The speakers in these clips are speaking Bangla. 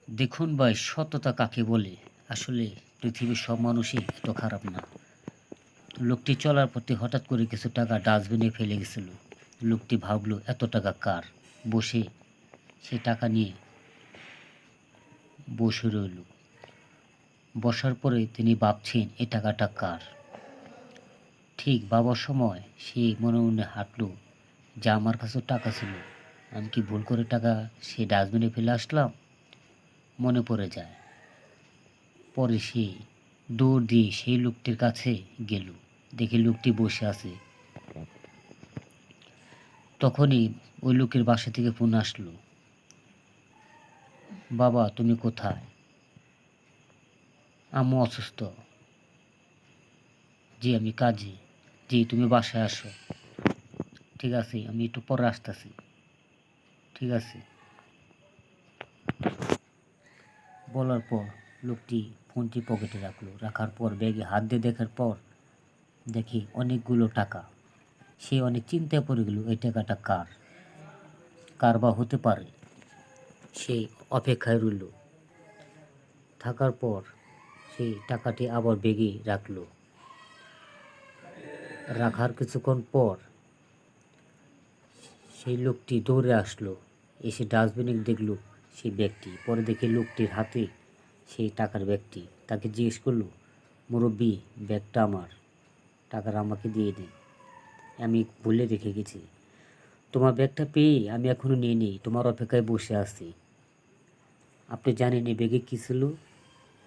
দেখুন ভাই, সততা কাকে বলে? আসলে পৃথিবীর সব মানুষই এত খারাপ না। লোকটি চলার পথে হঠাৎ করে কিছু টাকা ডাস্টবিনে ফেলে গেছিল। লোকটি ভাবল এত টাকা কার? বসে সেই টাকা নিয়ে বসে রইল। বসার পরে তিনি ভাবছেন এই টাকাটা কার? ঠিক ভাবার সময় সে মনে মনে হাঁটল যে আমার কাছেও টাকা ছিল। আমি কি ভুল করে টাকা সেই ডাস্টবিনে ফেলে আসলাম? মনে পড়ে যায়। পরে সে দৌড় দিয়ে সেই লোকটির কাছে গেল। দেখে লোকটি বসে আছে। তখনই ওই লোকের বাসা থেকে ফোন আসলো, বাবা তুমি কোথায়? আম্মু অসুস্থ। জি আমি কাজে। জি তুমি বাসায় আসো। ঠিক আছে আমি একটু পরে আসতেছি। ঠিক আছে। বলার পর লোকটি ফোনটি পকেটে রাখলো। রাখার পর ব্যাগে হাত দিয়ে দেখার পর দেখি অনেকগুলো টাকা। সে অনেক চিন্তায় পড়ে গেল এই টাকাটা কার? কার বা হতে পারে? সে অপেক্ষায় রইল। থাকার পর সেই টাকাটি আবার ব্যাগে রাখলো। রাখার কিছুক্ষণ পর সেই লোকটি দৌড়ে আসলো। এসে ডাস্টবিনে দেখলো সেই ব্যাগটি। পরে দেখে লোকটির হাতে সেই টাকার ব্যাগটি। তাকে জিজ্ঞেস করলো, মুরব্বি ব্যাগটা আমার, টাকাটা আমাকে দিয়ে দিন, আমি ভুলে রেখে গেছি। তোমার ব্যাগটা পেয়ে আমি এখনো নিয়ে নিই, তোমার অপেক্ষায় বসে আছি। আপনি জানেন এই ব্যাগে কী ছিল?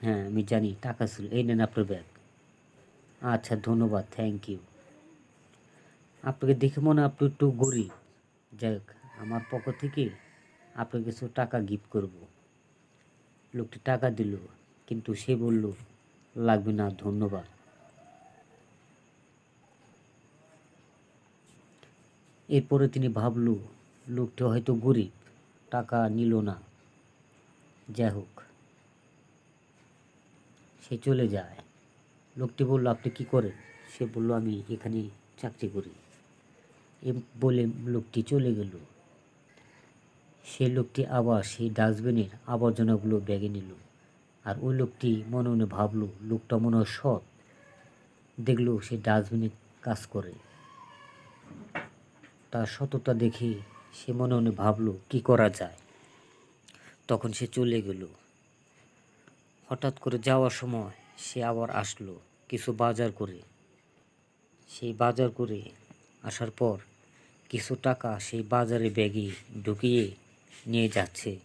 হ্যাঁ আমি জানি, টাকা ছিল। এই নেন আপনার ব্যাগ। আচ্ছা ধন্যবাদ, থ্যাংক ইউ। আপনাকে দেখে মনে হয় আপনি একটু গরিব। যাই হোক, আমার পক্ষ থেকে আপনাকে কিছু টাকা গিফট করব। লোকটি টাকা দিল, কিন্তু সে বলল লাগবে না ধন্যবাদ। এরপরে তিনি ভাবল লোকটি হয়তো গরিব, টাকা নিল না। যাই হোক, সে চলে যায়। লোকটি বলল আপনি কি করেন? সে বলল আমি এখানে চাকরি করি। এ বলে লোকটি চলে গেল। সে লোকটি আবার সেই ডাস্টবিনের আবর্জনাগুলো ব্যাগে নিল। আর ওই লোকটি মনে মনে ভাবলো লোকটা মনে হয় সৎ। দেখলো সে ডাস্টবিনে কাজ করে। তার সততা দেখে সে মনে মনে ভাবলো কি করা যায়। তখন সে চলে গেল। হঠাৎ করে যাওয়ার সময় সে আবার আসলো কিছু বাজার করে। সেই বাজার করে আসার পর কিছু টাকা সেই বাজারে ব্যাগে ঢুকিয়ে নিয়ে যাচ্ছে।